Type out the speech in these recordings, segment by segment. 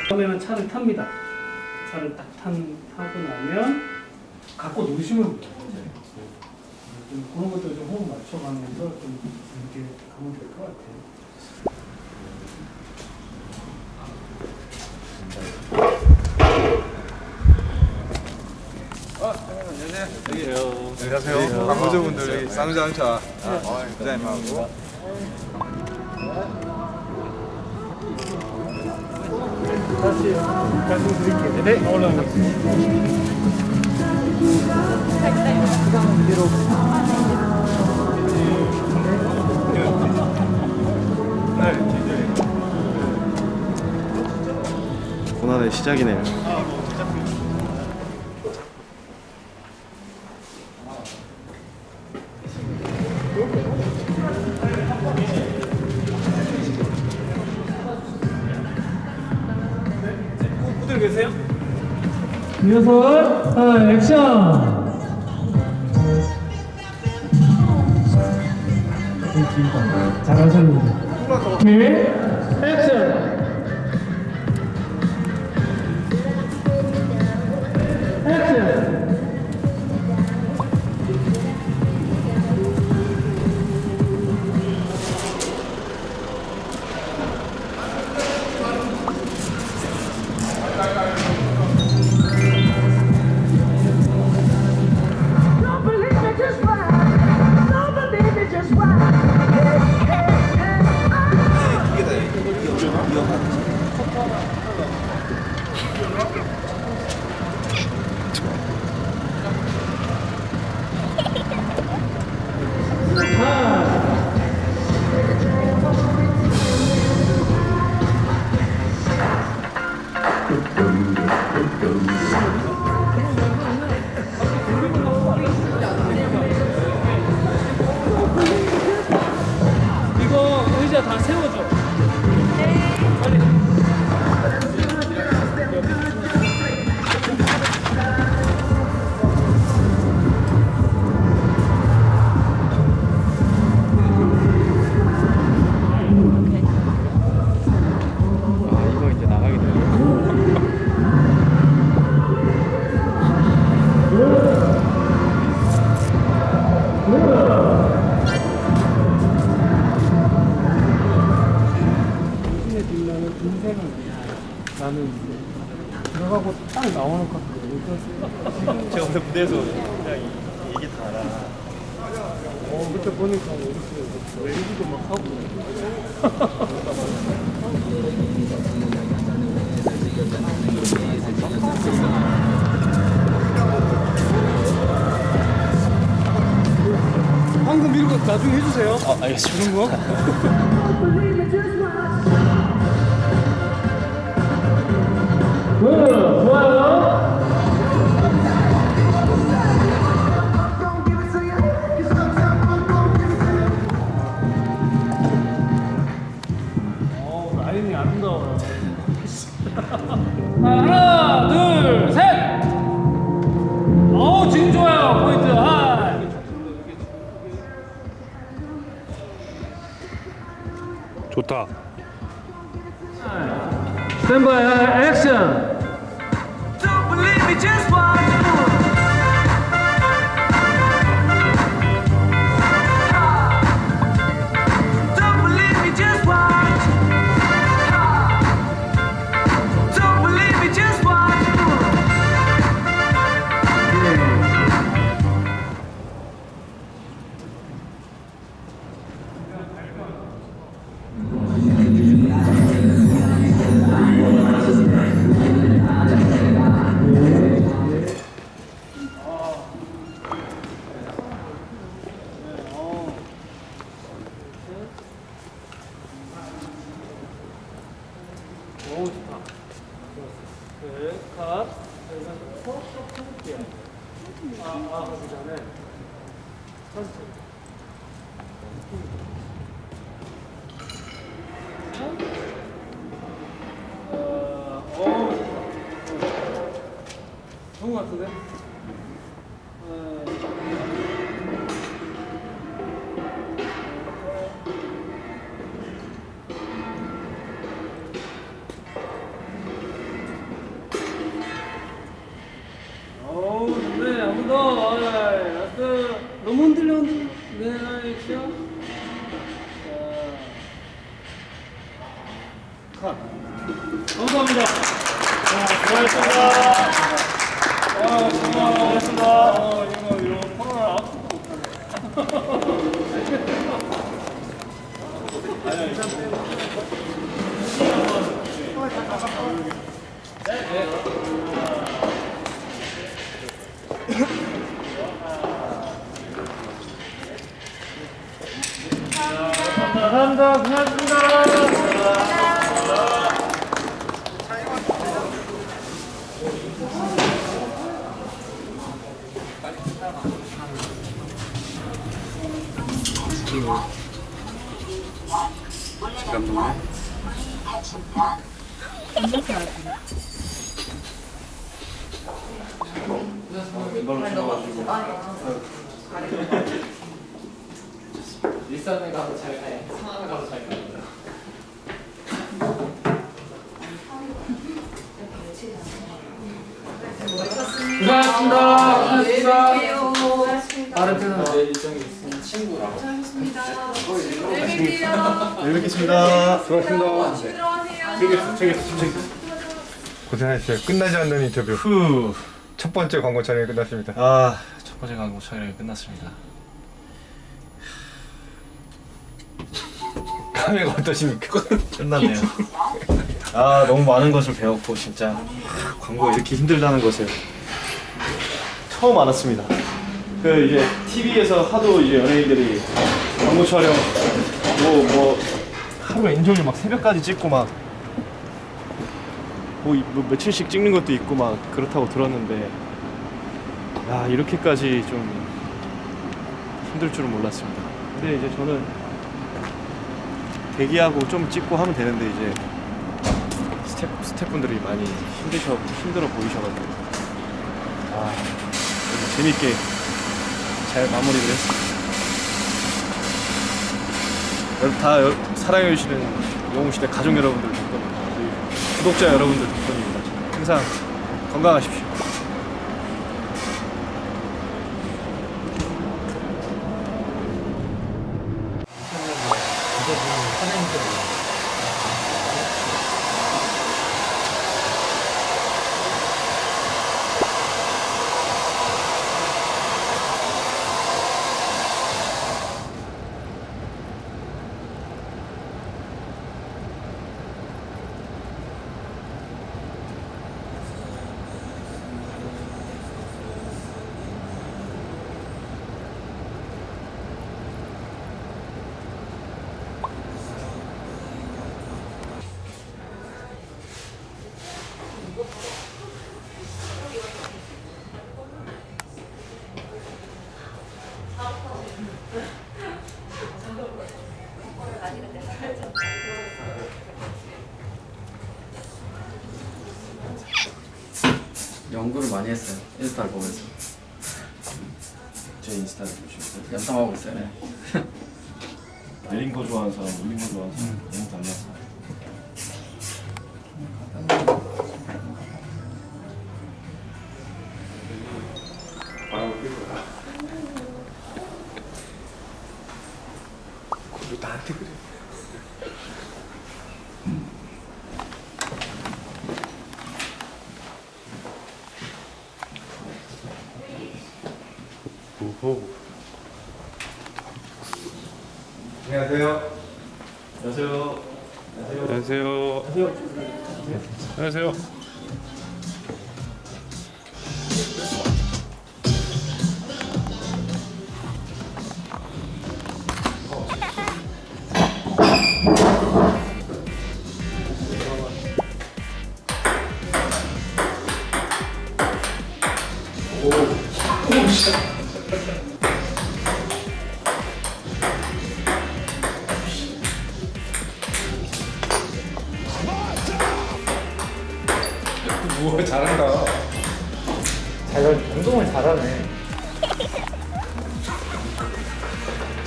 처음에는 차를 탑니다. 차를 딱 타고 나면 갖고 놓으시면 돼요. 좀 그런 것들 좀 호흡 맞춰가면서 좀 이렇게 가면 될 것 같아요. 안녕하세요. 광고주분들 여기 쌍자차 부장님하고 다시 말씀드릴게요. 네, 올라가겠습니다. 고난의 시작이네요. 그대로 계세요? 리허설, 액션! 잘하셨는데. 네, 액션! 액션! Don't believe me, just watch. Don't believe me, just watch. 이거 의자 다 세워줘. 빨리. 아, 이거 이제 나가게 되네요. 신에 빛나는 인생을 나는 이제 들어가고 딱 나오는 것 같아요. 제가 오늘 무대에서 그냥 얘기 다 알아. 그때 보니까 이렇게 얘기도 막 하고. 방금 이런 거 나중에 해주세요. 알겠습니다. 이런 거? Don't believe me, just watch. 좋아요. Don't give it to you. Cause sometimes I'm gonna give it to you. 라인이 아름다워요. 하나, 둘, 셋! 어우, 지금 좋아요. 포인트. 하나. 좋다. 스탠바이, 액션! Don't believe me, just watch. Don't believe me, just watch. Don't believe me, just watch. 하기 전에 천천히. 좋은 것 같은데? 좋네. 한 번 더. 라스트. 너무 흔들려. 네, 액션. 컷. 감사합니다. 수고하셨습니다. 수고하셨습니다. 이거 코로나 아웃도 감사합니다. 고맙습니다. 일산에 가서 잘 가요. 상암에 가서 잘 가요. 고생하셨습니다. 다른 때는 내일 일정이 있으면 친구랑. 잘 뵙겠습니다. 고생하셨어요. 끝나지 않는 인터뷰. 첫 번째 광고 촬영이 끝났습니다. 아, 첫 번째 광고 촬영이 끝났습니다. 감회가 어떠십니까? 끝났네요. 아, 너무 많은 것을 배웠고 진짜 광고 이렇게 힘들다는 것을 처음 알았습니다. 그 이제 TV에서 하도 이제 연예인들이 광고 촬영 뭐 하루 엔종일 막 새벽까지 찍고 막 뭐 며칠씩 찍는 것도 있고 막 그렇다고 들었는데 야, 이렇게까지 좀 힘들 줄은 몰랐습니다. 근데 이제 저는 대기하고 좀 찍고 하면 되는데 이제 스태프분들이 많이 힘들어 보이셔가지고 재밌게 잘 마무리를 했습니다. 다 사랑해주시는 영웅시대 가족 여러분들 덕분입니다. 구독자 여러분들 덕분입니다. 항상 건강하십시오. 연구를 많이 했어요. 인스타를 보면서. 제 인스타를 보시면 연상하고 있어요. 네. 내린 거 좋아하는 사람, 올린 거 좋아하는 사람 너무 달라서. 너 나한테 그래. 오호. 안녕하세요. 안녕하세요. 안녕하세요. 안녕하세요. 우와 잘한다. 운동을 잘하네.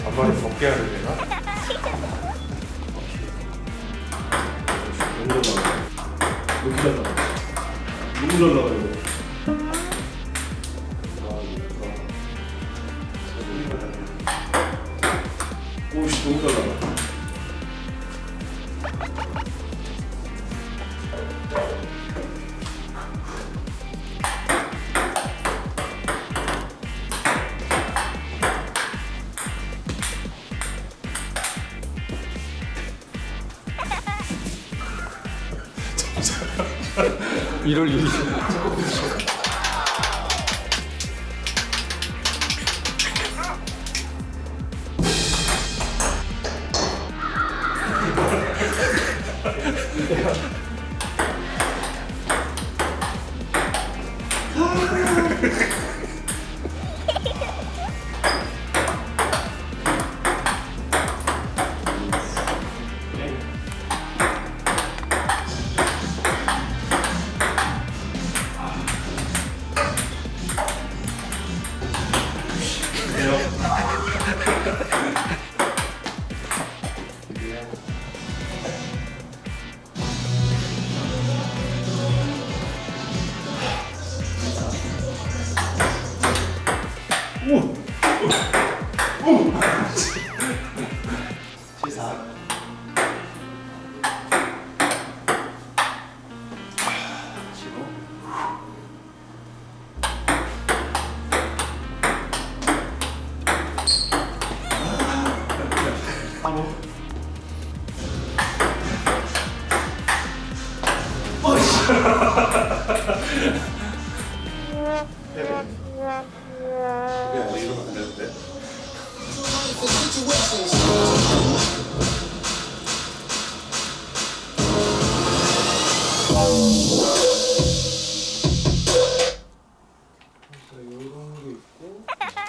반바지 벗게 해야 되나? 너무 잘 나가. 너무 잘 나가 이거. 오씨 너무 잘 나가. 이럴 일이.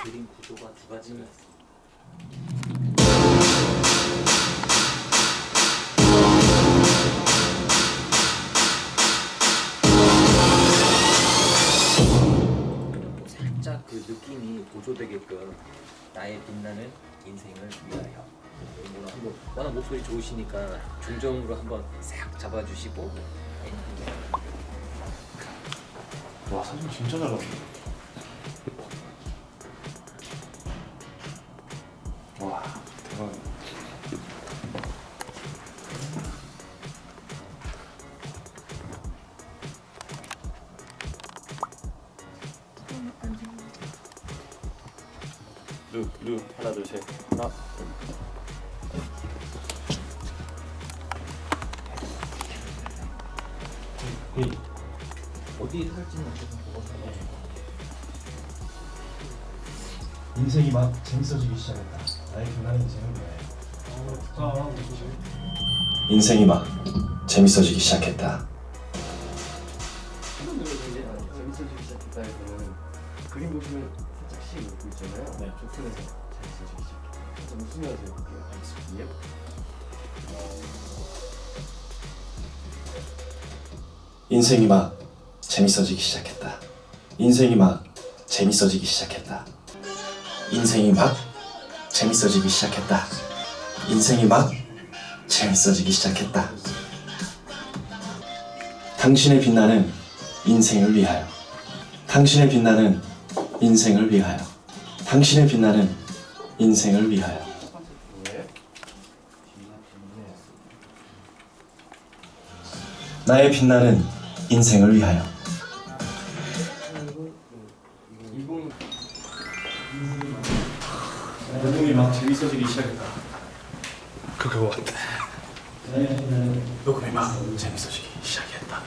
그림 구조가 두 가지가 있어. 살짝 그 느낌이 보조되게끔 나의 빛나는 인생을 위하여 이런 거로 한번 워낙 목소리 좋으시니까 중정으로 한번 싹 잡아주시고 와 사진 진짜 잘 나온다. 와 대박이다. 루 하나 둘 셋 하나 어디 살지는 좀 보고서 인생이 막 재밌어지기 시작했다. 나의 빛나는 인생을 위하여. 인생이 막 재밌어지기 시작했다. 재밌어지기 시작했다 해서는 그림 보시면 살짝씩 웃고 있잖아요. 네. 조선에서 재밌어지기 시작했다. 그래서 웃으면서 해볼게요. 알겠습니다. 인생이 막 재밌어지기 시작했다. 인생이 막 재밌어지기 시작했다. 인생이 막 재밌어지기 시작했다. 인생이 막 재밌어지기 시작했다. 당신의 빛나는 인생을 위하여. 당신의 빛나는 인생을 위하여. 당신의 빛나는 인생을 위하여. 나의 빛나는 인생을 위하여. 운동이 막 재밌어지기 시작했다. 그거 같아. 녹음이 막 재밌어지기 시작했다.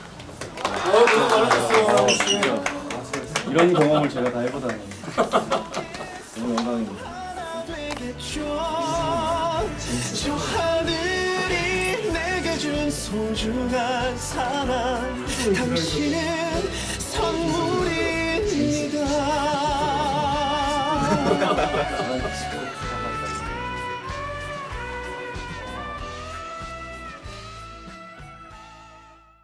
이런 경험을 제가 다 해보다니 너무 영광입니다. 저 하늘이 내게 준 소중한 사랑 당신은 선물입니다.